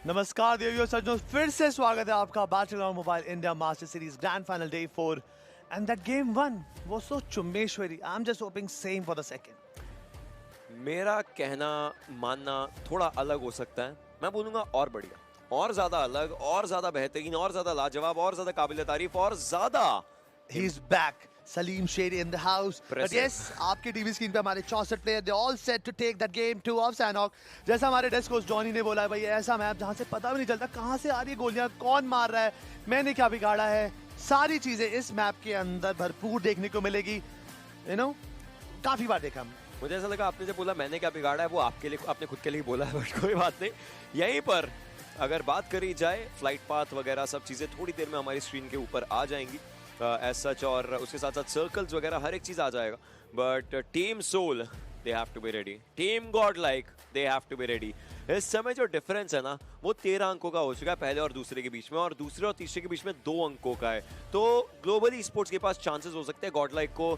नमस्कार देवियों सज्जनों, फिर से स्वागत है आपका battleground mobile India master series grand final day 4 and that game 1 was so चुम्बेश्वरी. I am just hoping same for the second. मेरा कहना मानना थोड़ा अलग हो सकता है. मैं बोलूंगा और बढ़िया, और ज्यादा अलग, और ज्यादा बेहतरीन, और ज्यादा लाजवाब, और ज्यादा काबिल तारीफ, और ज्यादा he is back. Salim Sheri in the house. But yes, आपकी टीवी स्क्रीन पे हमारे 64 player they all set to take that game 2 of Sanhok. जैसा हमारे डेस्क कोच जॉनी ने बोला है, भाई ऐसा मैप जहां से पता भी नहीं चलता कहां से आ रही है गोलियां, कौन मार रहा है, मैंने क्या बिगाड़ा है. सारी चीजें इस मैप के अंदर भरपूर देखने को मिलेगी. यू नो, काफी बार देखा हम. मुझे ऐसा लगा आपने जब बोला मैंने क्या बिगाड़ा है, वो आपके लिए, आपने खुद के लिए बोला है, बट कोई बात नहीं. यहीं पर अगर बात करी जाए फ्लाइट पाथ वगैरह सब चीजें थोड़ी देर में हमारी स्क्रीन के ऊपर आ जाएंगी एज सच, और उसके साथ साथ सर्कल्स वगैरह हर एक चीज आ जाएगा. But team Soul they have to be ready, team Godlike they have to be ready. इस समय जो डिफरेंस है ना, वो 13 अंकों का हो चुका है पहले और दूसरे के बीच में, और दूसरे और तीसरे के बीच में 2 अंकों का है. तो ग्लोबली स्पोर्ट्स के पास चांसेस हो सकते हैं गॉड लाइक को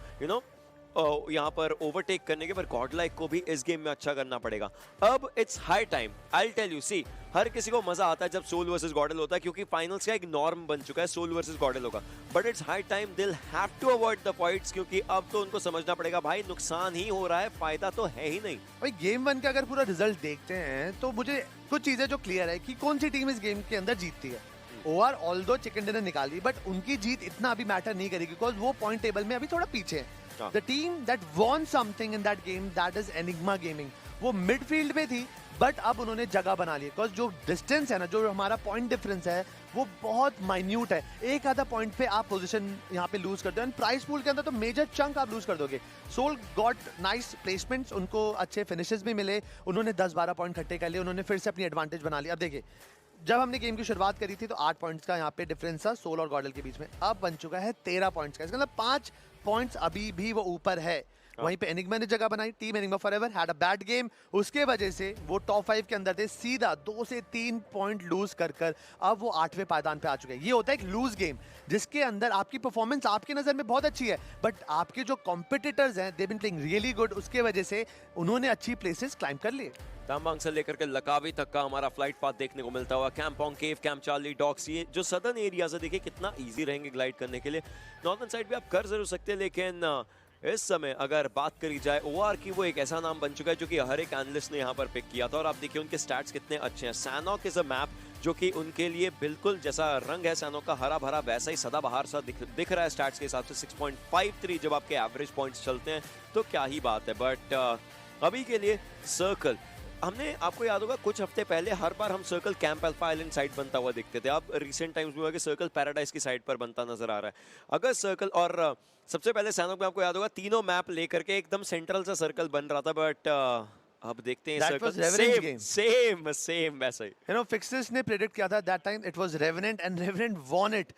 यहाँ पर ओवरटेक करने के, पर गॉड लाइक को भी इस गेम में अच्छा करना पड़ेगा. अब it's high time. I tell you, see हर किसी को मजा आता है जब सोल वर्सेस गॉडल होता है, क्योंकि फाइनल्स का एक नॉर्म बन चुका है सोल वर्सेस गॉडल होगा. But it's high time they'll have to avoid the fights, क्योंकि अब तो उनको समझना पड़ेगा भाई नुकसान ही हो रहा है, फायदा तो है ही नहीं. भाई गेम 1 का अगर पूरा रिजल्ट देखते हैं तो मुझे कुछ चीजें जो क्लियर है कि कौन सी टीम इस गेम के अंदर जीतती है. ओवर ऑल्दो चिकन डिनर निकाली, बट उनकी जीत इतना अभी मैटर नहीं करेगी बिकॉज वो पॉइंट टेबल में अभी थोड़ा पीछे है. The team that won something in that game, that is Enigma Gaming. वो मिडफील्ड में थी, बट अब उन्होंने जगह बना ली. बिकॉज जो डिस्टेंस है ना, जो हमारा पॉइंट डिफरेंस है, वो बहुत माइन्यूट है. एक आधा पॉइंट पे आप पोजीशन यहाँ पे लूज करते हो, एंड प्राइस पूल के अंदर तो मेजर चंक आप लूज कर दोगे. सोल गॉट नाइस प्लेसमेंट्स, उनको अच्छे फिनिशेस भी मिले, उन्होंने 10-12 पॉइंट इकट्ठे कर लिए, उन्होंने फिर से अपनी एडवांटेज बना लिया. अब देखिए, जब हमने गेम की शुरुआत करी थी तो 8 पॉइंट्स का यहाँ पे डिफरेंस था सोल और गॉडल के बीच में. अब बन चुका है 13 पॉइंट्स का. इसका मतलब 5 पॉइंट्स अभी भी वो ऊपर है. वहीं पे एनिग्मा ने जगह बनाई. Team Enigma forever had a bad game, उसके वजह से वो टॉप 5 के अंदर थे. सीधा 2 से 3 पॉइंट लूज कर अब वो 8वें पायदान पे आ चुके हैं. ये होता है एक लूज गेम जिसके अंदर आपकी परफॉर्मेंस आपकी नजर में बहुत अच्छी है, बट आपके जो कॉम्पिटिटर्स हैं they been playing really good, उसके वजह से उन्होंने अच्छी प्लेसेस क्लाइंब कर लिए. तांबांग से लेकर के लकावी तक का हमारा फ्लाइट पाथ देखने को मिलता हुआ. कैंपोंग केव, कैंप चार्ली, डॉक्स, ये जो सदर्न एरियाज है देखिए कितना इजी रहेंगे ग्लाइड करने के लिए. नॉर्दर्न साइड भी आप कर जरूर सकते हैं, लेकिन इस समय अगर बात करी जाए ओआर की, वो एक ऐसा नाम बन चुका है जो कि हर एक एनालिस्ट ने यहाँ पर पिक किया था, और आप देखिए उनके स्टैट्स कितने अच्छे हैं. सैनॉक इज अ मैप जो कि उनके लिए बिल्कुल जैसा रंग है सैनॉक का हरा भरा, वैसा ही सदाबहार सा दिख रहा है स्टैट्स के हिसाब से. 6.53 जब आपके एवरेज पॉइंट्स चलते हैं तो क्या ही बात है. बट अभी के लिए सर्कल, हमने, आपको याद होगा कुछ हफ्ते पहले हर बार हम circle camp alpha island side बनता हुआ दिखते थे. अब रिसेंट टाइम्स में हुआ कि सर्कल पैराडाइज की साइड पर बनता नजर आ रहा है. अगर सर्कल, और सबसे पहले सैनॉक में आपको याद होगा तीनों मैप लेकर के एकदम सेंट्रल सा सर्कल बन रहा था, बट अब देखते हैं सर्कल सेम वैसा ही. यू नो, फिक्सेस ने प्रेडिक्ट किया था that time it was Revenant and Revenant won it.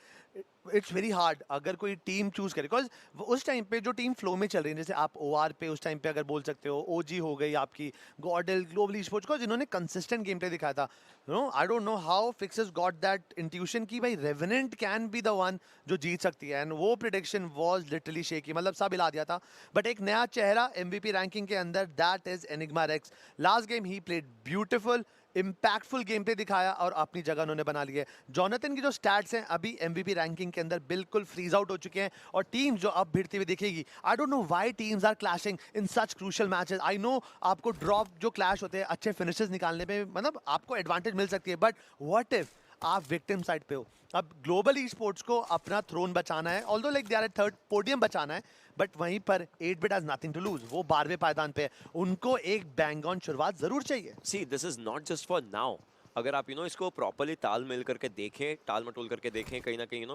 It's very hard अगर कोई टीम चूज करे, बिकॉज उस टाइम पे जो टीम फ्लो में चल रही है, जैसे आप ओआर पे उस टाइम पे अगर बोल सकते हो, ओजी हो गई आपकी, गॉडल, ग्लोबली स्पोर्ट्स को जिन्होंने कंसिस्टेंट गेम प्ले दिखाया था. No, I don't know how Fixes got that intuition की भाई Revenant can be the one जो जीत सकती है, एंड वो प्रेडिक्शन वाज लिटरली शेकी. मतलब सब हिला दिया था. बट एक नया चेहरा एमवीपी रैंकिंग के अंदर, that is Enigma Rex. Last game ही played beautiful, impactful game play दिखाया और अपनी जगह उन्होंने बना ली है. जोनाथन की जो स्टैट्स हैं अभी एमवीपी रैंकिंग के अंदर बिल्कुल फ्रीज आउट हो चुके हैं, और टीम जो अब भिड़ती हुई दिखेगी. I don't know why teams are clashing in such crucial matches. I know आपको ड्रॉप जो क्लैश होते हैं अच्छे फिनिशेस निकालने में, मतलब आपको एडवांटेज मिल सकती है, बट व्हाट इफ आप विक्टिम साइड पे हो. अब ग्लोबल ई स्पोर्ट्स को अपना थ्रोन बचाना है, although like they are at third, podium बचाना है, बट वहीं पर 8-बिट हैज नथिंग टू लूज. वो 12वें पायदान पे है, उनको एक बैंग ऑन शुरुआत जरूर चाहिए. See this is not just for now. अगर आप इसको प्रॉपर्ली ताल मिल करके देखें, टाल मटोल करके देखें कहीं ना कहीं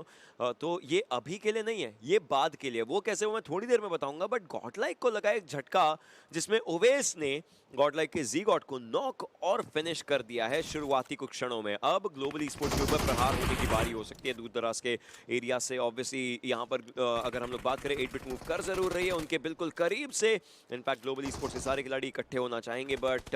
तो ये अभी के लिए नहीं है, ये बाद के लिए. वो कैसे, वो मैं थोड़ी देर में बताऊंगा. बट गॉडलाइक को लगा एक झटका जिसमें ओवेस ने गॉडलाइक के जी गॉड को नॉक और फिनिश कर दिया है शुरुआती कुछ क्षणों में. अब ग्लोबल स्पोर्ट्स के ऊपर प्रहार होने की बारी हो सकती है दूर दराज के एरिया से. ऑब्वियसली यहाँ पर अगर हम लोग बात करें 8-बिट मूव कर जरूर रही है उनके बिल्कुल करीब से. इनफैक्ट ग्लोबल स्पोर्ट्स के सारे खिलाड़ी इकट्ठे होना चाहेंगे, बट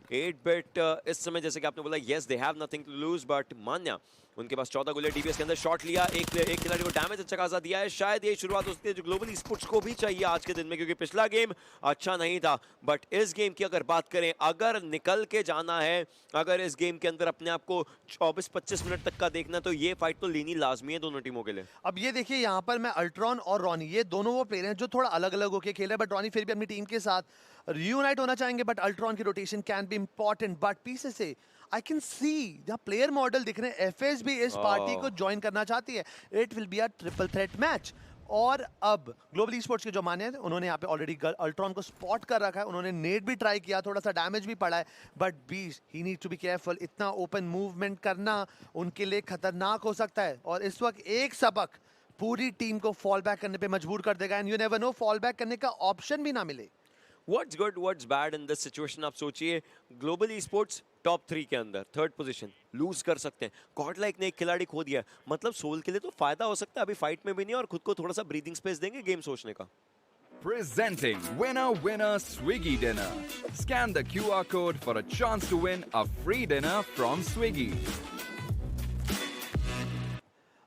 8-बिट इस समय जैसे कि आपने बोला, yes they have nothing to lose, but मान्या उनके पास 14 गोले डीबीएस के अंदर शॉट लिया, एक खिलाड़ी को डैमेज अच्छा खासा दिया है। शायद ये शुरुआत होती है जो ग्लोबल स्पोर्ट्स को भी चाहिए आज के दिन में, क्योंकि पिछला गेम अच्छा नहीं था, बट इस गेम की अगर बात करें, अगर निकल के जाना है, अगर इस गेम के अंदर अपने आप को 24-25 मिनट तक का देखना, तो ये फाइट तो लेनी लाजमी है दोनों टीमों के लिए। अब ये देखिए यहाँ पर मैं अल्ट्रॉन और रॉनी, ये दोनों वो प्लेयर हैं जो थोड़ा अलग अलग होकर खेल रहे हैं, बट रॉनी फिर भी अपनी टीम के साथ रियूनाइट होना चाहेंगे, बट अल्ट्रॉन की rotation can be important. But पीछे से I can see the player model दिख रहे हैं, एफएस भी इस पार्टी को ज्वाइन करना चाहती है। It will be a triple threat match. और अब ग्लोबल स्पोर्ट्स के जो माने हैं, उन्होंने यहाँ पे ऑलरेडी अल्ट्रॉन को स्पॉट कर रखा है, उन्होंने नेट भी ट्राई किया, थोड़ा सा डैमेज भी पड़ा है, बट बीस ही नीड टू बी केयरफुल। इतना ओपन मूवमेंट करना उनके लिए खतरनाक हो सकता है, और इस वक्त एक सबक पूरी टीम को फॉल बैक करने पे मजबूर कर देगा, and you never know, fall back करने का ऑप्शन भी ना मिले। What's good what's bad in this situation? आप सोचिए, ग्लोबल स्पोर्ट्स टॉप 3 के अंदर थर्ड पोजीशन लूज कर सकते हैं, गॉड लाइक ने एक खिलाड़ी खो दिया, मतलब सोल के लिए तो फायदा हो सकता है, अभी फाइट में भी नहीं, और खुद को थोड़ा सा ब्रीदिंग स्पेस देंगे गेम सोचने का। Presenting Winner Winner Swiggy Dinner. Scan the QR code for a chance to win a free dinner from Swiggy.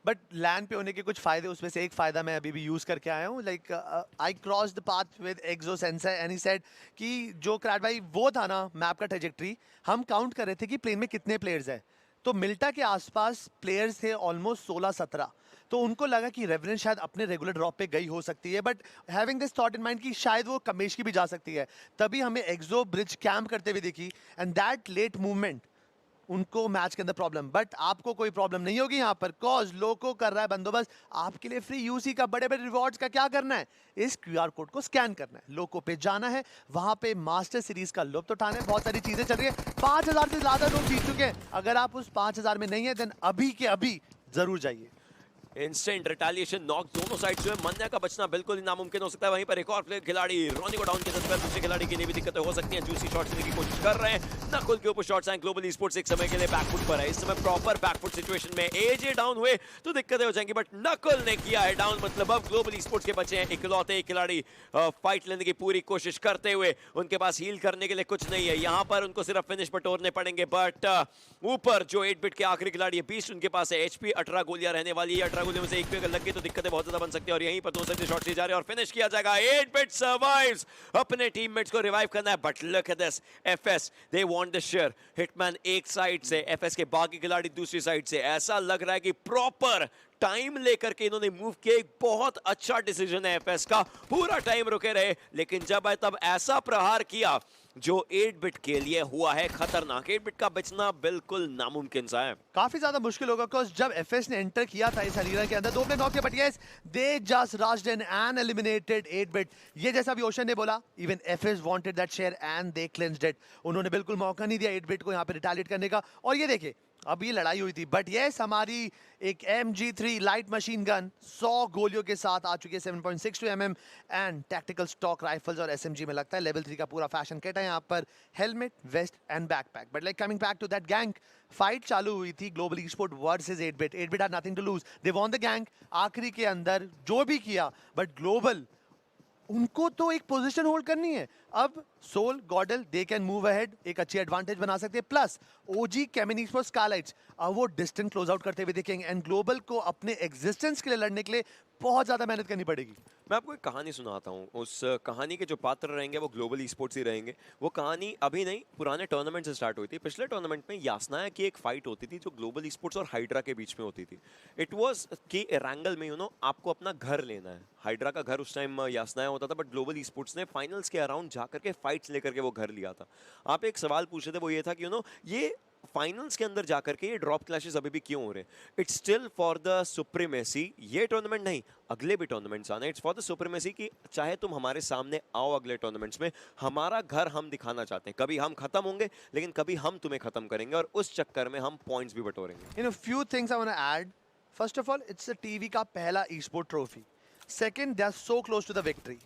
But land पे होने के कुछ फायदे, उसमें से एक फायदा मैं अभी भी यूज करके आया हूँ। Like I cross the path with Exo sensor and he said कि जो क्रैड भाई वो था ना मैप का ट्रेजेक्ट्री, हम काउंट कर रहे थे कि प्लेन में कितने प्लेयर्स हैं, तो मिल्टा के आसपास प्लेयर्स थे ऑलमोस्ट 16-17, तो उनको लगा कि रेवरेंस शायद अपने रेगुलर ड्रॉप पे गई हो सकती है, but having this thought in mind कि शायद वो कमेश की भी जा सकती है, तभी हमें एक्सो ब्रिज कैंप करते हुए देखी, एंड दैट लेट मूवमेंट उनको मैच के अंदर प्रॉब्लम। बट आपको कोई प्रॉब्लम नहीं होगी यहाँ पर, कॉज लोको कर रहा है बंदोबस्त आपके लिए फ्री यूसी का। बड़े बड़े रिवॉर्ड्स का क्या करना है, इस क्यूआर कोड को स्कैन करना है, लोको पे जाना है, वहां पे मास्टर सीरीज का लुत्फ उठाना है। बहुत सारी चीजें चल रही है, 5000 से ज्यादा लोग जीत चुके हैं, अगर आप उस 5000 में नहीं है देन अभी के अभी जरूर जाइए। इंस्टेंट रिटेलिएशन नॉक दोनों साइड से, मन्या का बचना बिल्कुल ही नामुमकिन हो सकता है। वहीं पर एक और प्लेयर खिलाड़ी रोनी को डाउन किया, दूसरे खिलाड़ी के लिए भी दिक्कतें हो सकती हैं, जूसी शॉट लेने की कोशिश कर रहे हैं, नकुल के ऊपर शॉट्स आए। ग्लोबल स्पोर्ट्स एक समय के लिए बैकफुट पर है, इस समय प्रॉपर बैकफुट सिचुएशन में, एजे डाउन हुए तो दिक्कतें हो जाएंगी, बट नकुल ने किया है डाउन, मतलब अब ग्लोबल स्पोर्ट्स के बचे हैं इकलौते एक खिलाड़ी फाइट लेने की पूरी कोशिश करते हुए, उनके पास हील करने के लिए कुछ नहीं है, यहाँ पर उनको सिर्फ फिनिश बटोरने पड़ेंगे। बट ऊपर जो 8 बिट के आखिरी खिलाड़ी है बीस्ट, उनके पास है एचपी, 18 गोलियां रहने वाली है, 18 गोलियों में से एक पे अगर लग गई तो दिक्कतें बहुत ज्यादा बन सकती है, और यहीं पर 2 से शॉट लिए जा रहे हैं और फिनिश किया जाएगा। 8 बिट सर्वाइव्स, अपने टीममेट्स को रिवाइव करना है, but look at this, FS they want the share. Hitman एक साइड से, एफएस के बाकी खिलाड़ी दूसरी साइड से, ऐसा लग रहा है कि प्रॉपर टाइम लेकर के इन्होंने मूव किया। एक बहुत अच्छा डिसीजन है एफएस का, पूरा टाइम रुके रहे, लेकिन जब आए तब ऐसा प्रहार किया जो 8 बिट के लिए हुआ है खतरनाक। 8 बिट का बचना बिल्कुल नामुमकिन सा है, काफी ज्यादा मुश्किल होगा, बिकॉज़ जब एफएस ने एंटर किया था इस अरीना के अंदर, 2 प्लेयर नॉक किए, but yes they just rushed in and eliminated 8 bit. ये जैसा भी ओशन ने बोला, even FS wanted that share and they cleansed it, उन्होंने बिल्कुल मौका नहीं दिया 8 बिट को यहाँ पे रिटेलिएट करने का। और ये देखिए अब ये लड़ाई हुई थी, बट यस हमारी एक MG3 लाइट मशीन गन 100 गोलियों के साथ आ चुकी है, 7.62 mm and tactical stock rifles और SMG में लगता है लेवल 3 का पूरा फैशन किट है यहाँ पर, helmet, vest and backpack. But like coming back to that gang fight चालू हुई थी global sport versus 8 bit. 8 bit had nothing to lose, they won the gang आखिरी के अंदर जो भी किया, बट ग्लोबल उनको तो एक पोजीशन होल्ड करनी है। अब Soul GodL they can move ahead, एक अच्छी एडवांटेज बना सकते हैं, प्लस ओजी केमिनीज फॉर स्कारलाइट्स अब वो डिस्टेंस क्लोज आउट करते हुए दिखेंगे, एंड ग्लोबल को अपने एग्जिस्टेंस के लिए लड़ने के लिए बहुत ज्यादा मेहनत करनी पड़ेगी। मैं आपको एक कहानी सुनाता हूँ, उस कहानी के जो पात्र रहेंगे वो ग्लोबल स्पोर्ट्स ही रहेंगे। वो कहानी अभी नहीं, पुराने टूर्नामेंट से स्टार्ट हुई थी। पिछले टूर्नामेंट में यासनाया की एक फाइट होती थी जो ग्लोबल स्पोर्ट्स और हाइड्रा के बीच में होती थी। इट वाज कि एरंगल में आपको अपना घर लेना है, हाइड्रा का घर उस टाइम यासनाया होता था, बट ग्लोबल स्पोर्ट्स ने फाइनल्स के अराउंड जाकर के फाइट्स लेकर के वो घर लिया था। आप एक सवाल पूछ रहे थे, वो ये था कि ये फाइनल्स के अंदर जाकर के ये ड्रॉप क्लैशेस अभी भी क्यों हो रहे हैं? It's still for the supremacy. ये टूर्नामेंट नहीं, अगले भी टूर्नामेंट्स आने, इट्स फॉर द सुप्रीमेसी कि चाहे तुम हमारे सामने आओ अगले टूर्नामेंट्स में, हमारा घर हम दिखाना चाहते हैं। कभी हम खत्म होंगे, लेकिन कभी हम तुम्हें खत्म करेंगे, और उस चक्कर में हम पॉइंट्स भी बटोरेंगे। few things I want to add. First of all, it's a TV का पहला e-sport trophy. Second, they are so close to the victory.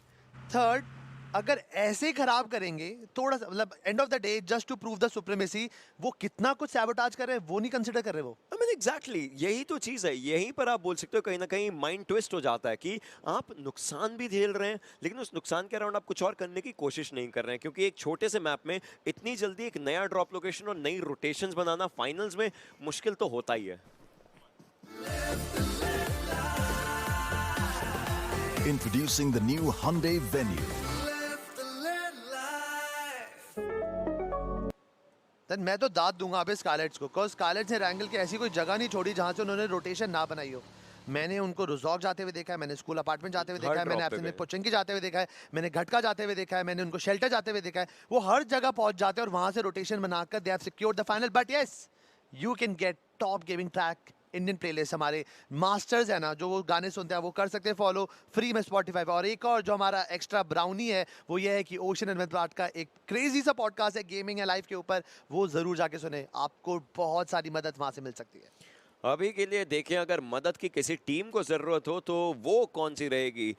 Third, अगर ऐसे खराब करेंगे थोड़ा सा, मतलब end of the day just to prove the supremacy, वो कितना कुछ सैबोटाज कर रहे हैं वो नहीं कंसीडर कर रहे वो। I mean, exactly, यही तो चीज़ है। यहीं पर आप बोल सकते हो कहीं ना कहीं माइंड ट्विस्ट हो जाता है कि आप नुकसान भी झेल रहे हैं, लेकिन उस नुकसान के अराउंड आप कुछ और करने की कोशिश नहीं कर रहे हैं, क्योंकि एक छोटे से मैप में इतनी जल्दी एक नया ड्रॉप लोकेशन और नई रोटेशंस बनाना फाइनल्स में मुश्किल तो होता ही है। Introducing the new Hyundai Venue. Then मैं तो दाद दूंगा अभी स्कारलेट्स को, बिकॉज स्कारलेट्स ने रैंगल की ऐसी कोई जगह नहीं छोड़ी जहां से उन्होंने रोटेशन ना बनाई हो। मैंने उनको रुजॉक जाते हुए देखा है, मैंने स्कूल अपार्टमेंट जाते हुए देखा है, मैंने अपने पोचंकी जाते हुए देखा है, मैंने घटका जाते हुए देखा है, मैंने उनको शेल्टर जाते हुए देखा है। वो हर जगह पहुंच जाते हैं और वहां से रोटेशन बनाकर they have secured the final. But yes, you can get top gaming track Indian playlist, हमारे मास्टर्स है ना जो वो गाने सुनते हैं वो कर सकते हैं फॉलो फ्री में स्पॉटिफाई पे। और एक और जो हमारा एक्स्ट्रा ब्राउनी है वो ये है कि ओशन एंड मेथड का एक क्रेजी सा पॉडकास्ट है गेमिंग है लाइफ के ऊपर, वो जरूर जाके सुने, आपको बहुत सारी मदद वहां से मिल सकती है। अभी के लिए देखें, अगर मदद की किसी टीम को जरूरत हो तो वो कौन सी रहेगी।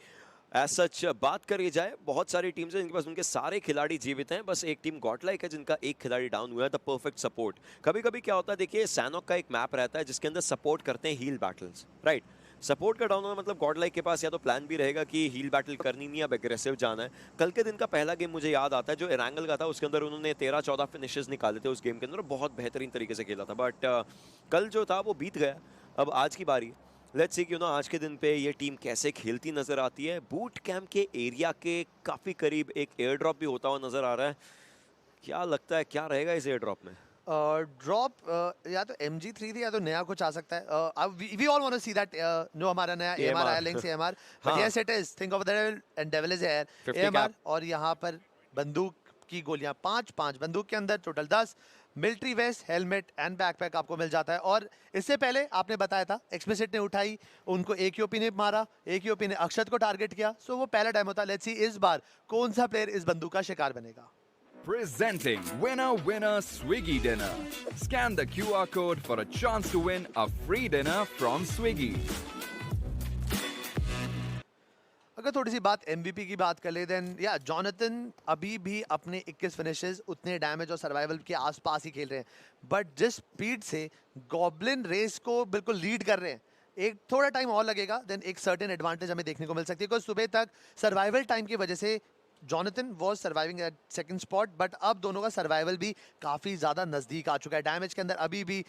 एज सच बात करी जाए, बहुत सारी टीम्स हैं जिनके पास उनके सारे खिलाड़ी जीवित हैं, बस एक टीम गॉडलाइक है जिनका एक खिलाड़ी डाउन हुआ है, द परफेक्ट सपोर्ट। कभी कभी क्या होता है, देखिए सैनॉक का एक मैप रहता है जिसके अंदर सपोर्ट करते हैं हील बैटल्स, राइट। सपोर्ट का डाउन होना मतलब गॉडलाइक के पास या तो प्लान भी रहेगा कि हील बैटल करनी नहीं, अब एग्रेसिव जाना है। कल के दिन का पहला गेम मुझे याद आता है जो एरांगल का था, उसके अंदर उन्होंने 13-14 फिनिशेस निकाले थे उस गेम के अंदर, बहुत बेहतरीन तरीके से खेला था। बट कल जो था वो बीत गया, अब आज की बारी। लेट्स सी क्यों ना आज के दिन पे ये टीम कैसे खेलती नजर आती है। बूट कैंप के एरिया के काफी करीब एक एयर ड्रॉप भी होता हुआ नजर आ रहा है। क्या लगता है क्या रहेगा इस एयर ड्रॉप में? ड्रॉप या तो MG3 थी या तो नया कुछ आ सकता है। We all want to see that no हमारा नया AMR आया, Lynx AMR, but yes it is, think of the devil and devil is here, AMR। और यहाँ पर बंदूक की गोलियां 5 बंदूक के अंदर total 10, military waste, helmet and backpack आपको मिल जाता है। और इससे पहले आपने बताया था एक्सप्लिसिट ने उठाई, उनको AQP ने मारा, AQP ने अक्षत को टारगेट किया, सो वो पहला टाइम होता है। लेट्स सी इस बार कौन सा प्लेयर इस बंदूक का शिकार बनेगा। Presenting Winner Swiggy Dinner. Scan the QR code for a chance to win a free dinner from Swiggy. अगर थोड़ी सी बात MVP की बात कर ले, देन या जॉनथन अभी भी अपने 21 फिनिशेस, उतने डैमेज और सर्वाइवल के आसपास ही खेल रहे हैं। बट जिस स्पीड से गॉब्लिन रेस को बिल्कुल लीड कर रहे हैं, एक थोड़ा टाइम और लगेगा, देन एक सर्टेन एडवांटेज हमें देखने को मिल सकती है। बिकॉज सुबह तक सर्वाइवल टाइम की वजह से Jonathan was surviving at second spot, but अब दोनों का सर्वाइवल भी काफ़ी ज़्यादा नज़दीक आ चुका है। डैमेज के अंदर अभी भी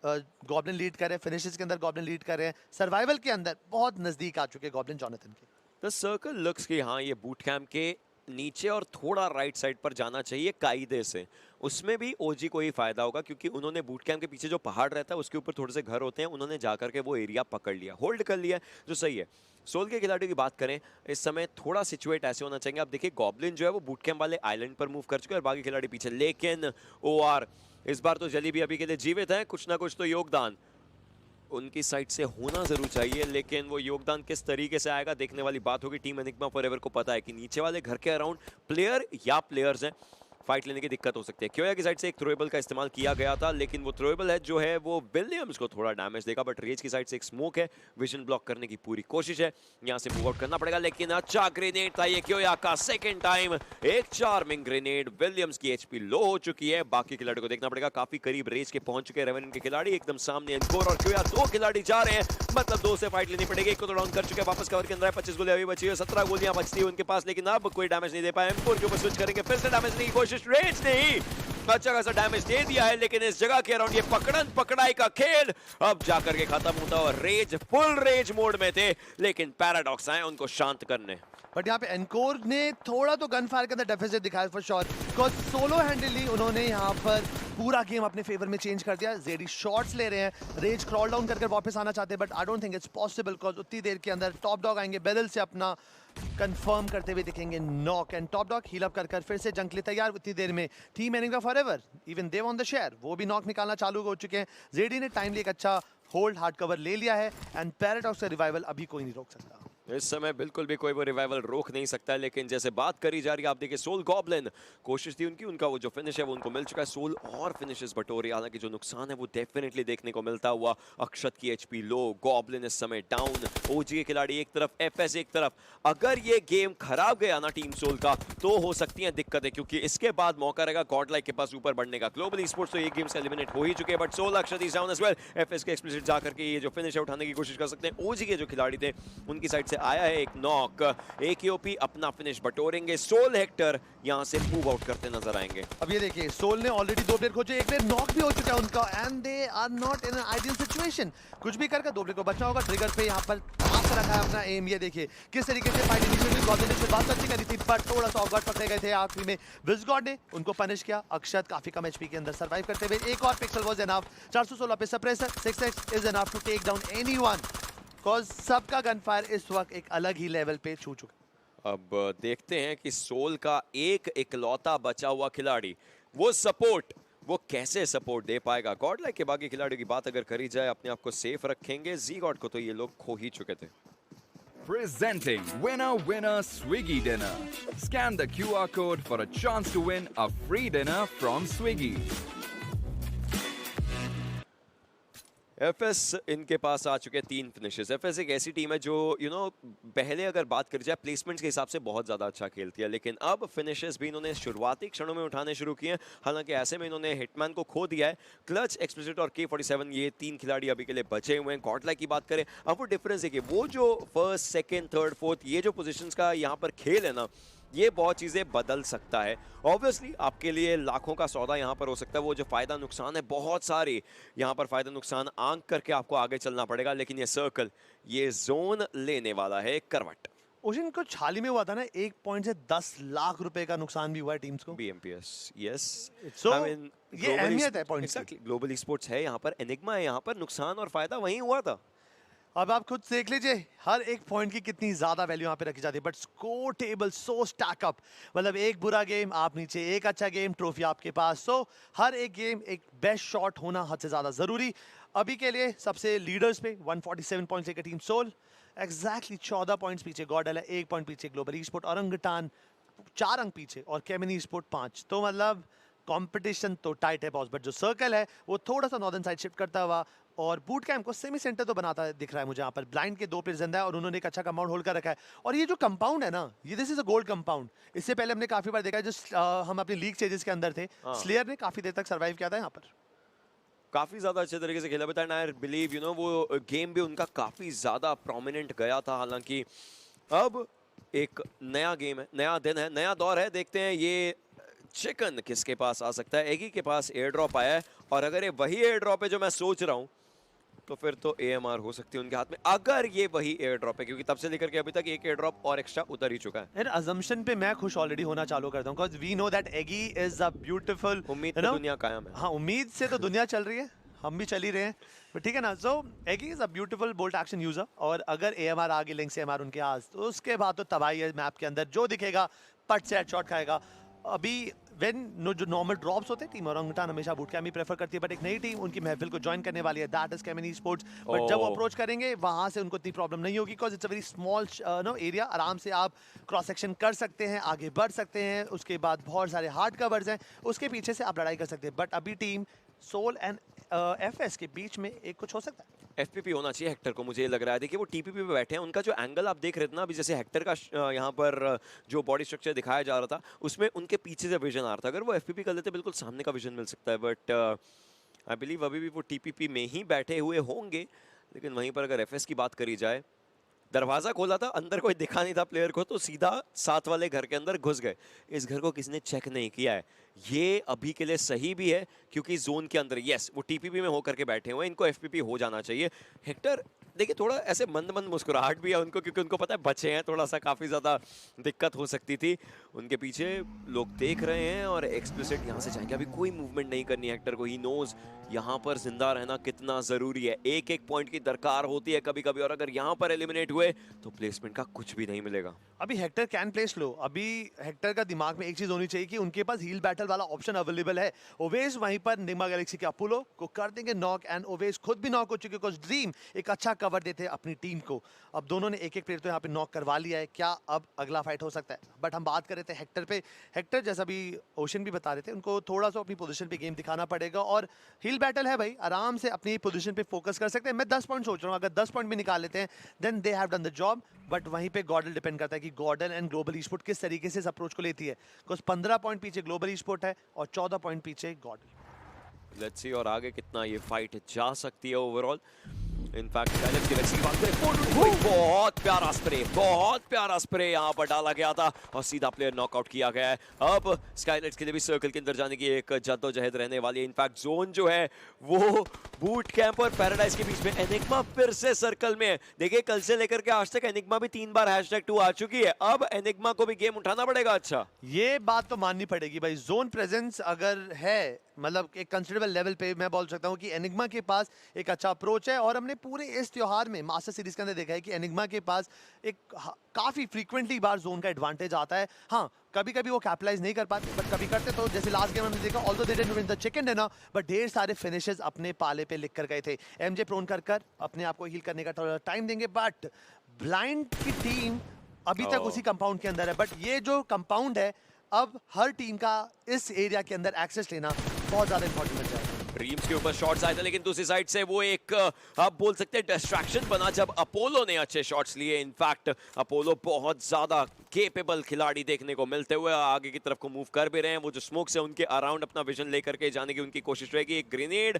गॉब्लिन लीड कर रहे हैं, फिनिशेस के अंदर गॉब्लिन लीड कर रहे हैं, सर्वाइवल के अंदर बहुत नज़दीक आ चुके हैं गॉब्लिन जॉनथन के। द सर्कल लुक्स कि हाँ ये बूट कैंप के नीचे और थोड़ा राइट साइड पर जाना चाहिए कायदे से, उसमें भी ओजी को ही फायदा होगा क्योंकि उन्होंने बूट कैंप के पीछे जो पहाड़ रहता है उसके ऊपर थोड़े से घर होते हैं, उन्होंने जाकर के वो एरिया पकड़ लिया, होल्ड कर लिया, जो सही है। सोल के खिलाड़ियों की बात करें, इस समय थोड़ा सिचुएट ऐसे होना चाहिए। अब देखिए गॉब्लिन जो है वो बूट कैंप वाले आइलैंड पर मूव कर चुके हैं और बाकी खिलाड़ी पीछे, लेकिन OR इस बार तो जली भी अभी के लिए जीवित है, कुछ ना कुछ तो योगदान उनकी साइड से होना जरूर चाहिए, लेकिन वो योगदान किस तरीके से आएगा देखने वाली बात होगी। टीम एनिग्मा फॉरएवर को पता है कि नीचे वाले घर के अराउंड प्लेयर या प्लेयर्स हैं, फाइट लेने की दिक्कत हो सकती है। क्योया की साइड से एक थ्रोएबल का इस्तेमाल किया गया था, लेकिन वो थ्रोएबल है जो है वो विलियम्स को थोड़ा डैमेज देगा, बट रेज की साइड से एक स्मोक है, विजन ब्लॉक करने की पूरी कोशिश है, यहां से मूव आउट करना पड़ेगा। लेकिन अच्छा ग्रेनेड था ये क्योया का, सेकंड टाइम एक चार्मिंग ग्रेनेड, विलियम्स की HP लो हो चुकी है, बाकी खिलाड़ी को देखना पड़ेगा, काफी करीब रेज के पहुंच चुके हैं रेवेनेंट के खिलाड़ी, एकदम सामने एनकोर और क्योया, दो खिलाड़ी जा रहे हैं, मतलब 2 से फाइट लेनी पड़ेगी। एक को तो डाउन कर चुके हैं, वापस कवर के अंदर है, 25 गोलियां अभी बची है, 17 गोलियां बचती है उनके पास, लेकिन अब कोई डैमेज नहीं दे पाए। एनकोर के ऊपर स्विच करेंगे, फिर से डैमेज नहीं की कोशिश, रेज नहीं अच्छा खासा डैमेज दे दिया है, लेकिन इस जगह के अराउंड ये पकड़न पकड़ाई का खेल अब जाकर के खत्म होता है। रेज फुल रेज मोड में थे, लेकिन पैराडॉक्स आए उनको शांत करने। बट यहाँ पे एनकोर ने थोड़ा तो गन फायर के अंदर डेफिसिट दिखाया फॉर श्योर, बिकॉज सोलो हैंडली उन्होंने यहाँ पर पूरा गेम अपने फेवर में चेंज कर दिया। जेडी शॉट्स ले रहे हैं, रेज क्रॉल डाउन करके वापस आना चाहते हैं, but I don't think it's possible, because उतनी देर के अंदर टॉप डॉग आएंगे, बेरल से अपना कंफर्म करते हुए दिखेंगे knock, and top dog heal up कर फिर से जंग के लिए तैयार। उतनी देर में team Enigma forever even they on the share, वो भी नॉक निकालना चालू हो चुके हैं। जेडी ने टाइमली एक अच्छा होल्ड हार्ड कवर ले लिया है, एंड पैराडॉक्स का रिवाइवल अभी कोई नहीं रोक सकता। इस समय बिल्कुल भी कोई वो रिवाइवल रोक नहीं सकता, लेकिन जैसे बात करी जा रही है, आप देखिए सोल गॉब्लिन कोशिश थी उनकी, उनका वो जो फिनिश है वो उनको मिल चुका है, सोल और फिनिशेस बटोरे, हालांकि जो नुकसान है वो डेफिनेटली देखने को मिलता हुआ। अक्षत की HP लो, गॉब्लिन इस समय डाउन, ओजी के खिलाड़ी एक तरफ, FS एक तरफ। अगर ये गेम खराब गया ना टीम सोल का तो हो सकती है दिक्कतें, क्योंकि इसके बाद मौका रहेगा गॉडलाइक के पास ऊपर बढ़ने का। ग्लोबल स्पोर्ट्स तो एक गेम से एलिमिनेट हो ही चुके हैं, but Soul Akshat is down as well. FS के एक्सप्लिसिट जाकर के ये जो फिनिश है उठाने की कोशिश कर सकते हैं। ओजी के जो खिलाड़ी थे उनकी साइड से से आया है एक नॉक। AKOP अपना फिनिश बटोरेंगे, सोल हेक्टर यहाँ से मूव आउट करते नजर आएंगे। अब ये देखिए सोल ने ऑलरेडी 2 प्लेयर खोजे, एक प्लेयर नॉक भी हो चुका है उनका and they are not in an ideal situation. कुछ भी करके 2 प्लेयर को बचना होगा। ट्रिगर पे यहाँ पर पास रखा है अपना एम। ये देखिए किस तरीके से फाइट इनिशिएटिव गॉड ने बात अच्छी करी थी बट थोड़ा सा ऑफ गार्ड पकड़े गए थे आखिरी में। विज़गॉड ने उनको पनिश किया। अक्षत काफी कम एचपी के अंदर सर्वाइव करते हुए एक और पिक्सल वाज एनफ। 416 पे suppressor 6x is enough to take down anyone because सबका गनफायर इस वक्त एक अलग ही लेवल पे छू चुका। अब देखते हैं कि सोल का एक इकलौता बचा हुआ खिलाड़ी, वो सपोर्ट, वो कैसे सपोर्ट दे पाएगा। गॉड लाइक के बाकी खिलाड़ियों की बात अगर करी जाए, अपने आप को सेफ रखेंगे। जी गॉड को तो ये लोग खो ही चुके थे। Presenting Winner Winner Swiggy Dinner. Scan the QR code for a chance to win a free dinner from Swiggy. FS इनके पास आ चुके 3 फिनिशेस। FS एक ऐसी टीम है जो पहले अगर बात करी जाए प्लेसमेंट्स के हिसाब से बहुत ज़्यादा अच्छा खेलती है, लेकिन अब फिनिशेस भी इन्होंने शुरुआती क्षणों में उठाने शुरू किए हैं। हालांकि ऐसे में इन्होंने हिटमैन को खो दिया है। क्लच, एक्सप्लिसिट और K47 ये 3 खिलाड़ी अभी के लिए बचे हुए हैं। गॉडलाइक की बात करें, अब वो डिफरेंस है कि वो जो फर्स्ट, सेकेंड, थर्ड, फोर्थ ये जो पोजिशन का यहाँ पर खेल है ना, ये बहुत चीज़ें बदल सकता है। ऑब्वियसली आपके लिए लाखों का सौदा यहाँ पर हो सकता है। वो जो फायदा नुकसान है बहुत सारे, यहाँ पर फायदा नुकसान आंक करके आपको आगे चलना पड़ेगा। लेकिन ये सर्कल, ये जोन लेने वाला है करवट। ओशन कुछ हाल ही में हुआ था ना, 1 पॉइंट से 10 लाख रुपए का नुकसान भी हुआ है टीम्स को। BMPS, yes. So, ये अहमियत है पॉइंट्स की। एग्जैक्टली, ग्लोबल स्पोर्ट्स है यहाँ पर, एनिग्मा है यहाँ पर, नुकसान और फायदा वहीं हुआ था। अब आप खुद देख लीजिए हर एक पॉइंट की कितनी ज्यादा वैल्यू यहाँ पे रखी जाती है। But score table so stack up, मतलब एक बुरा गेम आप नीचे, एक अच्छा गेम ट्रॉफी आपके पास। सो हर एक गेम एक बेस्ट शॉट होना हद से ज्यादा जरूरी। अभी के लिए सबसे लीडर्स पे 147 पॉइंट्स लेकर टीम सोल, एग्जैक्टली 14 पॉइंट्स पीछे गॉडल है, 1 पॉइंट पीछे ग्लोबल स्पोर्ट, औरंगटान 4 अंक पीछे और केमिनी स्पोर्ट 5। तो मतलब कंपटीशन तो टाइट है बॉस। बट जो सर्कल है वो थोड़ा सा नॉर्दर्न साइड शिफ्ट करता हुआ और बूट कैंप को सेमी सेंटर तो बनाता दिख रहा है मुझे। यहाँ पर ब्लाइंड के 2 प्लेयर जिंदा है और उन्होंने एक अच्छा कंपाउंड होल्ड कर रखा है। और ये जो कंपाउंड है ना, ये this is a gold compound. इससे पहले हमने काफी बार देखा है, जो हम अपनी लीग स्टेजेस के अंदर थे, स्लेयर ने काफी देर तक सर्वाइव किया था यहाँ पर। काफी ज्यादा अच्छे तरीके से खेला। बट आई बिलीव वो गेम भी उनका काफी ज्यादा प्रोमिनेंट गया था। हालांकि अब एक नया गेम है, नया दिन है, नया दौर है। देखते हैं ये चिकन किसके पास आ सकता है। एगी के पास एयर ड्रॉप आया है और अगर ये वही एयर ड्रॉप है जो मैं सोच रहा हूँ, तो फिर तो AMR हो सकती है उनके हाथ में, अगर ये वही एयर ड्रॉप है। क्योंकि तब से लेकर के अभी तक एक एयर ड्रॉप और एक्स्ट्रा उतर ही चुका है। यार अजम्पशन पे मैं खुश ऑलरेडी होना चालू करता हूँ, बिकॉज़ वी नो दैट एगी इज अ ब्यूटीफुल, उम्मीद तो दुनिया कायम है। हाँ, उम्मीद से तो दुनिया चल रही है, हम भी चल ही रहे हैं, ठीक है ना। सो एगी is a beautiful bolt action user और अगर AMR आगे लिंक से AMR उनके आज, तो उसके बाद तो तबाही है मैप के अंदर। जो दिखेगा पट से हेडशॉट खाएगा। अभी जो नॉर्मल ड्रॉप्स होते हैं, टीम औरंगटान हमेशा बूट कैम्प ही प्रेफर करती है, बट एक नई टीम उनकी महफिल को ज्वाइन करने वाली है, दैट इज केमिनी स्पोर्ट्स। बट जब वो अप्रोच करेंगे वहां से उनको इतनी प्रॉब्लम नहीं होगी, because it's a very small area. आराम से आप क्रॉस सेक्शन कर सकते हैं, आगे बढ़ सकते हैं, उसके बाद बहुत सारे हार्ड कवर्स हैं, उसके पीछे से आप लड़ाई कर सकते हैं। बट अभी टीम सोल एंड FS के बीच में एक कुछ हो सकता है। FPP होना चाहिए हेक्टर को, मुझे लग रहा है। देखिए वो TPP पे बैठे हैं, उनका जो एंगल आप देख रहे थे ना अभी, जैसे हेक्टर का यहाँ पर जो बॉडी स्ट्रक्चर दिखाया जा रहा था, उसमें उनके पीछे से विजन आ रहा था। अगर वो FPP कर लेते बिल्कुल सामने का विजन मिल सकता है। बट आई बिलीव अभी भी वो TPP में ही बैठे हुए होंगे। लेकिन वहीं पर अगर FS की बात करी जाए, दरवाजा खोला था, अंदर कोई दिखा नहीं था प्लेयर को, तो सीधा साथ वाले घर के अंदर घुस गए। इस घर को किसने चेक नहीं किया है। ये अभी के लिए सही भी है क्योंकि जोन के अंदर, यस, वो TPP में होकर के बैठे हुए हैं, इनको FPP हो जाना चाहिए। हेक्टर देखिए थोड़ा ऐसे मंद मंद मुस्कुराहट भी है उनको, क्योंकि उनको पता है बचे हैं, थोड़ा सा काफ़ी ज़्यादा दिक्कत हो सकती थी। उनके पीछे लोग देख रहे हैं और एक्सप्लिसिट यहाँ से जाएंगे। अभी कोई मूवमेंट नहीं करनी है हेक्टर को। ही नोज यहाँ पर जिंदा रहना कितना ज़रूरी है। एक एक पॉइंट की दरकार होती है कभी कभी, और अगर यहाँ पर एलिमिनेट हुए तो प्लेसमेंट का कुछ भी नहीं मिलेगा। अभी हेक्टर कैन प्लेस लो। अभी हेक्टर का दिमाग में एक चीज होनी चाहिए कि उनके पास हील बैटल वाला ऑप्शन अवेलेबल है। ओवेस वहीं पर निग्मा गैलेक्सी के अपोलो को कर देंगे नॉक, एंड ओवेस खुद भी नॉक हो चुके, बिकॉज ड्रीम एक अच्छा कवर देते हैं अपनी टीम को। अब दोनों ने एक एक प्लेयर तो यहाँ पे नॉक करवा लिया है। क्या अब अगला फाइट हो सकता है? बट हम बात कर रहे थे हेक्टर पे। हेक्टर जैसा भी ओशन भी बता रहे थे, उनको थोड़ा सा अपनी पोजीशन पे गेम दिखाना पड़ेगा, और हील बैटल है भाई, आराम से अपनी पोजीशन पे फोकस कर सकते हैं। मैं 10 पॉइंट सोच रहा हूँ, अगर 10 पॉइंट भी निकाल लेते हैं then they have done the job. But वहीं पे गॉडल डिपेंड करता है कि गॉडल एंड ग्लोबल ई-स्पोर्ट किस तरीके से इस अप्रोच को लेती है, बिकॉज 15 पॉइंट पीछे ग्लोबल ई-स्पोर्ट है और 14 पॉइंट पीछे गॉडल। लेट्स सी और आगे कितना ये फाइट जा सकती है ओवरऑल। इनफैक्ट स्काइलेट्स की वैक्सी की बात करें, बहुत प्यारा स्प्रे यहाँ पर डाला गया था और सीधा प्लेयर नॉकआउट किया गया है। अब स्काइलेट्स के लिए भी सर्कल के अंदर जाने की एक जद्दोजहद रहने वाली है। इनफैक्ट जोन जो है वो बूट कैंप और पैराडाइज के बीच में, एनिग्मा फिर से सर्कल में है। देखिए कल से लेकर के आज तक एनिग्मा भी 3 बार #2 आ चुकी है, अब एनिग्मा को भी गेम उठाना पड़ेगा। अच्छा, ये बात तो माननी पड़ेगी भाई, जोन प्रेजेंस अगर है मतलब एक कंसिडरेबल लेवल पे, मैं बोल सकता हूँ कि एनिग्मा के पास एक अच्छा अप्रोच है। और हमने पूरे इस त्योहार में मास्टर सीरीज के अंदर देखा है कि एनिग्मा के पास एक काफी फ्रीक्वेंटली बार जोन का एडवांटेज आता है। हाँ, कभी कभी वो कैपिटलाइज नहीं कर पाते, बट कभी करते। तो जैसे लास्ट गेम हमने देखा, although they didn't win the chicken dinner, but ढेर सारे फिनिशेस अपने पाले पे लिख कर गए थे। एमजे प्रोन कर अपने आप को हील करने का थोड़ा टाइम देंगे, बट ब्लाइंड की टीम अभी तक उसी कंपाउंड के अंदर है। बट ये जो कंपाउंड है, अब हर टीम का इस एरिया के अंदर एक्सेस लेना बहुत ज्यादा इंपॉर्टेंट बन जाएगा। ड्रीम्स के ऊपर शॉट्स आए थे, लेकिन दूसरी साइड से वो एक आप बोल सकते हैं डिस्ट्रैक्शन बना जब अपोलो ने अच्छे शॉट्स लिए। इनफैक्ट अपोलो बहुत ज्यादा केपेबल खिलाड़ी देखने को मिलते हुए आगे की तरफ को मूव कर भी रहे हैं। वो जो स्मोक से उनके अराउंड अपना विजन लेकर के जाने की उनकी कोशिश रहेगी। एक ग्रेनेड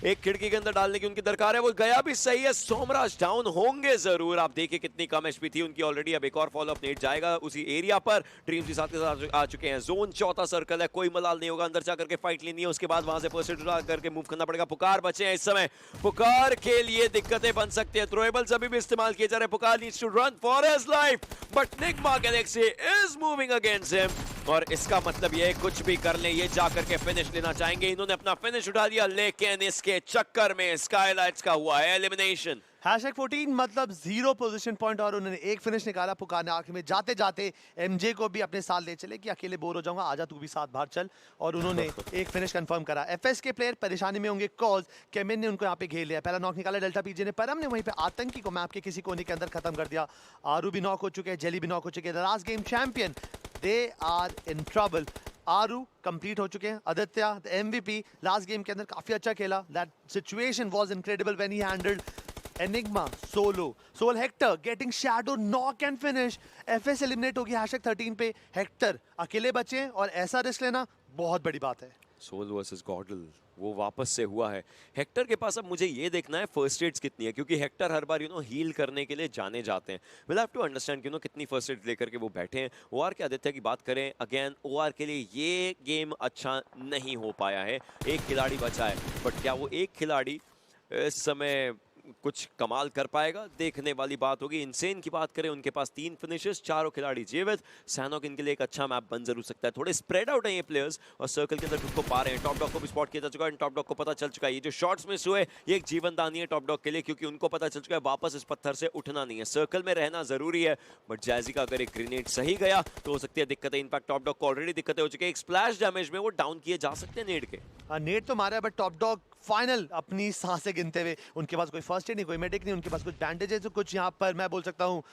एक खिड़की के अंदर डालने की उनकी दरकार है, वो गया भी सही है। सोमराज डाउन होंगे जरूर। आप देखिए कितनी कम एचपी थी उनकी ऑलरेडी। अब एक और फॉलो अप नेट जाएगा उसी एरिया पर। ड्रीम्स भी साथ के साथ आ चुके हैं। जोन चौथा सर्कल है, कोई मलाल नहीं होगा, अंदर जाकर के फाइट लेनी है, उसके बाद वहां से परसेंट उड़ा करके मूव करना पड़ेगा। पुकार बचे हैं इस समय, पुकार के लिए दिक्कतें बन सकती है। थ्रोएबल्स अभी भी इस्तेमाल किए जा रहे हैं। पुकार needs to run for his life, but Nigma Galaxy is moving against him. और इसका मतलब ये कुछ भी कर ले, ये जाकर के फिनिश लेना चाहेंगे। इन्होंने अपना फिनिश उठा दिया, लेकिन इसके चक्कर में स्काईलाइट्स का हुआ है एलिमिनेशन। #14 मतलब 0 पोजीशन पॉइंट, और उन्होंने एक फिनिश निकाला। पुकार ने आखिर में जाते जाते एमजे को भी अपने साथ ले चले कि अकेले बोर हो जाऊंगा, आजा तू भी साथ बाहर चल, और उन्होंने एक फिनिश कंफर्म करा। एफएस के प्लेयर परेशानी में होंगे कॉज केमिन ने उनको यहाँ पे घेर लिया। पहला नॉक निकाला डेल्टा पीजे ने, परम ने वहीं पे आतंकी को मैप के किसी कोने के अंदर खत्म कर दिया। आरू भी नॉक हो चुके हैं, जेली भी नॉक हो चुके हैं। The last game champion, they are in trouble. Aaru complete हो चुके हैं। Aditya the MVP last game के अंदर काफी अच्छा खेला। That situation was incredible when he handled Enigma, Soul Hector getting shadow knock and finish. FS eliminate होगी #13 पे। हेक्टर अकेले बचे हैं और ऐसा रिस्क लेना बहुत बड़ी बात है। सोल वर्सेस गॉडल वो वापस से हुआ है। हेक्टर के पास अब मुझे ये देखना है फर्स्ट एड्स कितनी है, क्योंकि हेक्टर हर बार हील करने के लिए जाने जाते हैं। विल हैव टू अंडरस्टैंड कितनी फर्स्ट एड्स लेकर के वो बैठे हैं। ओआर के आदित्य की बात करें, अगेन ओआर के लिए ये गेम अच्छा नहीं हो पाया है। एक खिलाड़ी बचा है, बट क्या वो एक खिलाड़ी इस समय कुछ कमाल कर पाएगा, देखने वाली बात होगी। इनसेन की बात करें, उनके पास 3 फिनिशेस, चारों खिलाड़ी जीवित। सैनोक इनके लिए एक अच्छा मैप बन जरूर सकता है। थोड़े स्प्रेड आउट है ये प्लेयर्स और सर्कल के अंदर खुद को पा रहे हैं। टॉप डॉग को भी स्पॉट किया जा चुका है। टॉप डॉग को पता चल चुका है ये जो शॉट्स मिस हुए ये एक जीवन दानी है टॉप डॉग के लिए, क्योंकि उनको पता चल चुका है वापस इस पत्थर से उठना नहीं है। सर्कल में रहना जरूरी है, बट जैजी का अगर एक ग्रेनेड सही गया तो हो सकती है दिक्कतें। इनफैक्ट टॉप डॉग को ऑलरेडी दिक्कतें हो चुकी है। एक स्प्लैश डैमेज में वो डाउन किए जा सकते हैं नेड के। नेट तो मारा है, बट टॉप डॉग फाइनल अपनी सांसें गिनते हुए। उनके पास कोई फर्स्ट एड नहीं, कोई मेडिक नहीं, उनके पास कुछ बैंडेजेस, कुछ यहाँ पर मैं बोल सकता हूँ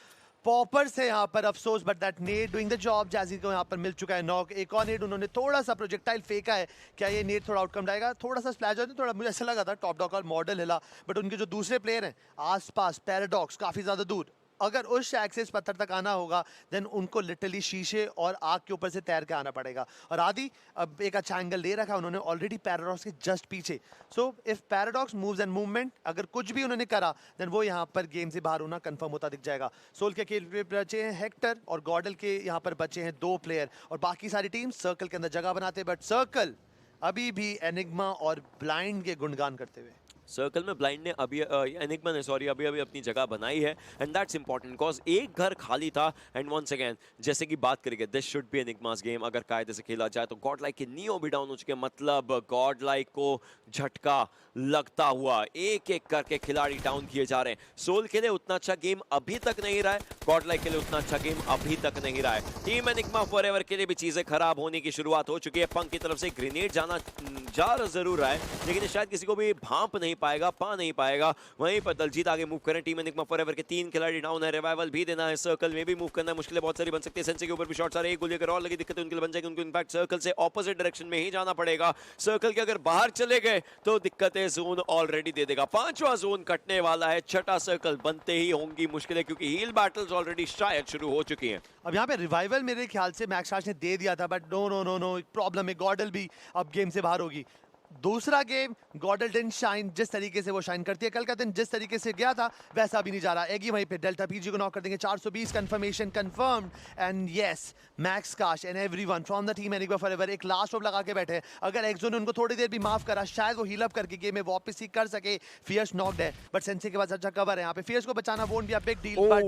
पॉपर्स है यहाँ पर। अफसोस, but that Ned doing the job. Jazzy को यहाँ पर मिल चुका है नॉक। एक और नेड उन्होंने थोड़ा सा प्रोजेक्टाइल फेंका है, क्या ये नेड थोड़ा आउटकम आएगा? थोड़ा सा स्प्लैश होता है, थोड़ा मुझे ऐसा लगा था टॉप डॉग का मॉडल हिला, बट उनके जो दूसरे प्लेयर हैं आसपास, पैराडॉक्स काफी ज्यादा दूर, अगर उस एक्सेस पत्थर तक आना होगा देन उनको लिटरली शीशे और आग के ऊपर से तैर के आना पड़ेगा। और आदि अब एक अच्छा एंगल ले रखा उन्होंने ऑलरेडी पैराडॉक्स के जस्ट पीछे। So if paradox moves and movement, अगर कुछ भी उन्होंने करा देन वो यहाँ पर गेम से बाहर होना कंफर्म होता दिख जाएगा। सोल के अकेले बचे हैं हेक्टर और गॉडल के यहाँ पर बचे हैं 2 प्लेयर, और बाकी सारी टीम सर्कल के अंदर जगह बनाते हैं। बट सर्कल अभी भी एनिग्मा और ब्लाइंड के गुणगान करते हुए। सर्कल में ब्लाइंड ने अभी एनिग्मा ने अभी अपनी जगह बनाई है, एंड दैट्स इंपॉर्टेंट बिकॉज एक घर खाली था। एंड वंस अगेन जैसे कि बात करेंगे, this should be enigmas game. अगर कायदे से खेला जाए तो गॉड लाइक के नियो भी डाउन हो चुके हैं, मतलब गॉड लाइक को झटका लगता हुआ एक एक करके खिलाड़ी डाउन किए जा रहे हैं। सोल के लिए उतना अच्छा गेम अभी तक नहीं रहा है, गॉड लाइक के लिए उतना अच्छा गेम अभी तक नहीं रहा है। टीम एनिग्मा फॉरएवर के लिए भी चीजें खराब होने की शुरुआत हो चुकी है। पंक की तरफ से ग्रेनेड जा जरूर रहा है, लेकिन शायद किसी को भी भांप नहीं पाएगा, पा नहीं पाएगा। वहीं पर दलजीत आगे मूव करें। टीम एनिग्मा फॉरएवर के 3 खिलाड़ी डाउन है, रिवाइवल भी देना है, सर्कल में भी मूव करना है, मुश्किलें बहुत सारी बन सकती है। सेंसे के ऊपर भी शॉट्स आ रहे हैं, एक गोली अगर और लगी दिक्कत उनके लिए बन जाएगी। उनको इनफैक्ट सर्कल से ऑपोजिट डायरेक्शन में ही जाना पड़ेगा। सर्कल के अगर बाहर चले गए तो दिक्कतें जोन ऑलरेडी दे देगा। 5वां जोन कटने वाला है, 6ठा सर्कल बनते ही होंगी मुश्किलें, क्योंकि हील बैटल्स ऑलरेडी शायद शुरू हो चुकी हैं। अब यहाँ पे रिवाइवल मेरे ख्याल से मैक्स राज ने दे दिया था, but no no no no, problem है। गॉडल भी अब गेम से बाहर होगी। दूसरा गेम गॉडल डिडंट शाइन जिस तरीके से वो शाइन करती है। कल का दिन जिस तरीके से गया था वैसा भी नहीं जा रहा। एगी वहीं पे डेल्टा पीजी को नॉक कर देंगे। 420 confirmation confirmed and yes max काश and everyone from the team Enigma forever एक लास्ट ऑफ लगा के बैठे। अगर एक्सो ने उनको थोड़ी देर भी माफ करा शायद वो हील अप करके गेम में वापस ही कर सके। फियर्स नॉक्ड है बट सेंसे के पास अच्छा कवर है। यहाँ पे फियर्स को बचाना won't be a big deal but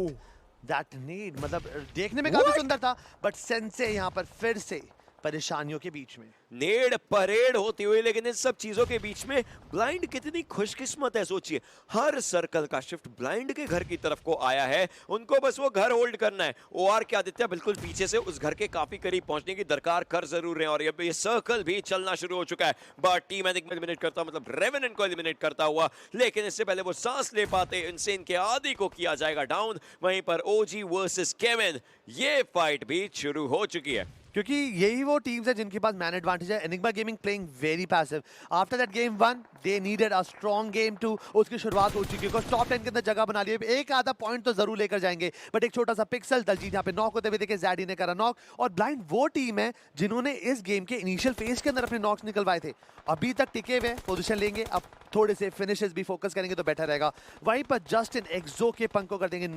that need मतलब देखने में काफी सुंदर था बट सेंसे यहाँ पर फिर से परेशानियों के बीच में नेड परेड होती हुई, लेकिन इन सब चीजों के बीच में ब्लाइंड कितनी खुशकिस्मत है। सोचिए हर सर्कल का शिफ्ट ब्लाइंड के घर की तरफ को आया है, उनको बस वो घर होल्ड करना है। ओआर के आदित्य बिल्कुल पीछे से उस घर के काफी करीब पहुंचने की दरकार कर जरूर रहे हैं और ये सर्कल भी चलना शुरू हो चुका है। बट टीम एलिमिनेट करता मतलब रेवेनेंट को एलिमिनेट करता हुआ, लेकिन इससे पहले वो सांस ले पाते इनसेन के आदि को किया जाएगा डाउन। वहीं पर ओजी वर्सेस केविन ये फाइट भी शुरू हो चुकी है क्योंकि यही वो टीम्स है जिनके पास मैन एडवांटेज है। Enigma gaming playing very passive after that game 1 they needed a strong game 2। उसकी शुरुआत हो चुकी है बिकॉज़ टॉप 10 के अंदर जगह बना ली है। एक आधा पॉइंट तो जरूर लेकर जाएंगे बट एक छोटा सा पिक्सल दलजीत यहाँ पे नॉक होते हुए देखे। ज़ैडी ने करा नॉक और ब्लाइंड वो टीम है जिन्होंने इस गेम के इनिशियल फेज के अंदर अपने नॉक्स निकलवाए थे। अभी तक टिके हुए पोजीशन लेंगे, अब थोड़े से फिनिशेस भी फोकस करेंगे तो बेटर रहेगा। वहीं पर जस्टिन एक्सो के पंख को कर देंगे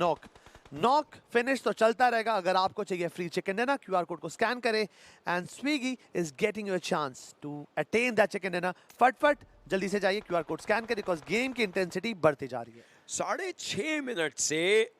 नॉक फिनिश तो चलता रहेगा। अगर आपको चाहिए free chicken dinner QR code को स्कैन करें and Swiggy is getting you a chance to attain that chicken dinner. फटफट जल्दी से जाइए क्यूआर कोड स्कैन करें बिकॉज गेम की इंटेंसिटी बढ़ती जा रही है। 6.5 मिनट से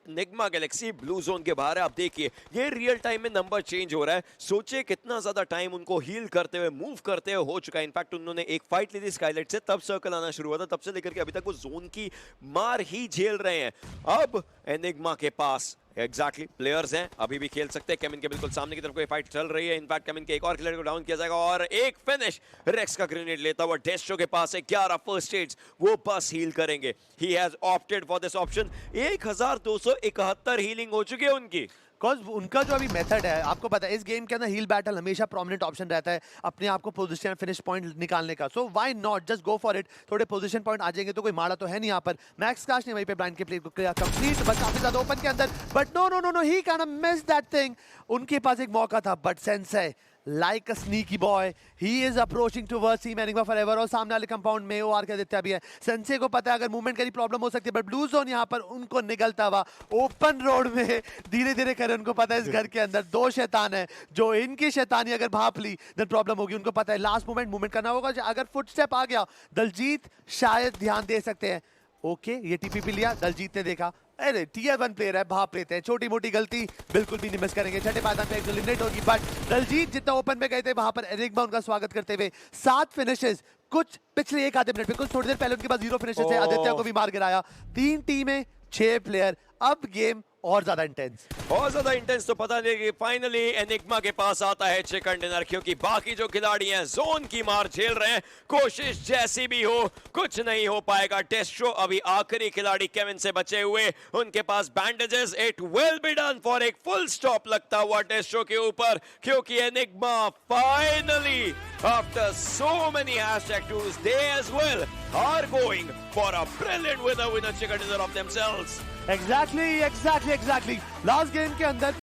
निग्मा गैलेक्सी ब्लू जोन के बाहर है। आप देखिए ये रियल टाइम में नंबर चेंज हो रहा है। सोचिए कितना ज्यादा टाइम उनको हील करते हुए मूव करते हुए हो चुका है। इनफैक्ट उन्होंने एक फाइट ली थी स्काईलाइट से, तब सर्कल आना शुरू हुआ था, तब से लेकर के अभी तक वो जोन की मार ही झेल रहे हैं। अब एनिग्मा के पास एग्जैक्टली प्लेयर्स हैं, अभी भी खेल सकते हैं। केमिन के बिल्कुल सामने की तरफ कोई फाइट चल रही है। इनफैक्ट केमिन के एक और खिलाड़ी को डाउन किया जाएगा और एक फिनिश रेक्स का ग्रेनेड लेता हुआ डेस्ट्रो के पास है। 11 फर्स्ट एड्स वो बस हील करेंगे। He has opted for this option. 1271 healing हो चुकी है उनकी। बिकॉज उनका जो अभी मेथड है आपको पता है इस गेम के अंदर हील बैटल हमेशा प्रोमिनेंट ऑप्शन रहता है अपने आप को पोजीशन फिनिश पॉइंट निकालने का। So why not just go for it. थोड़े पोजीशन पॉइंट आ जाएंगे तो कोई माड़ा तो है नहीं यहाँ पर। मैक्स काश ने वहीं पे ब्लाइंड के प्ले को किया कंप्लीट बस काफी ज्यादा ओपन के अंदर but no he kind of miss that thing. उनके पास एक मौका था but Sensei like a sneaky boy he is approaching towards team Enigma forever और सामने वाले कंपाउंड में ओआर के आदित्य भी है। सेंसे को पता है अगर मूवमेंट की प्रॉब्लम हो सकती है बट ब्लू जोन यहाँ पर उनको निकलता हुआ ओपन रोड में धीरे धीरे करे। उनको पता है इस घर के अंदर 2 शैतान है जो इनकी शैतानी अगर भाप ली देन प्रॉब्लम होगी। उनको पता है लास्ट मूवमेंट करना होगा। अगर फुटस्टेप आ गया दलजीत शायद ध्यान दे सकते हैं। ओके ये टीपीपी लिया दलजीत ने देखा अरे टीयर 1 प्लेयर है भाप लेते हैं। छोटी मोटी गलती बिल्कुल भी नहीं मिस करेंगे। छठे पायदान पे एलिमिनेट होगी बट दलजीत जितना ओपन में गए थे वहां पर एनिग्मा उनका स्वागत करते हुए 7 फिनिशेस कुछ पिछले एक आधे मिनट में कुछ थोड़ी देर पहले उनके पास 0 फिनिशेस थे। आदित्य को भी मार गिराया। 3 टीमें 6 प्लेयर। अब गेम और ज्यादा इंटेंस तो पता नहीं कि फाइनली एनिग्मा के पास आता है चिकन डिनर क्योंकि बाकी जो खिलाड़ी हैं जोन की मार झेल रहे हैं। कोशिश जैसी भी हो कुछ नहीं हो पाएगा। डेस्ट्रो अभी आखिरी खिलाड़ी केविन से बचे हुए, उनके पास bandages. It will be done for एक फुल स्टॉप लगता हुआ डेस्ट्रो के ऊपर क्योंकि Enigma finally after so many #2s they as well are going for a brilliant winner chicken dinner of themselves. Exactly last game के अंदर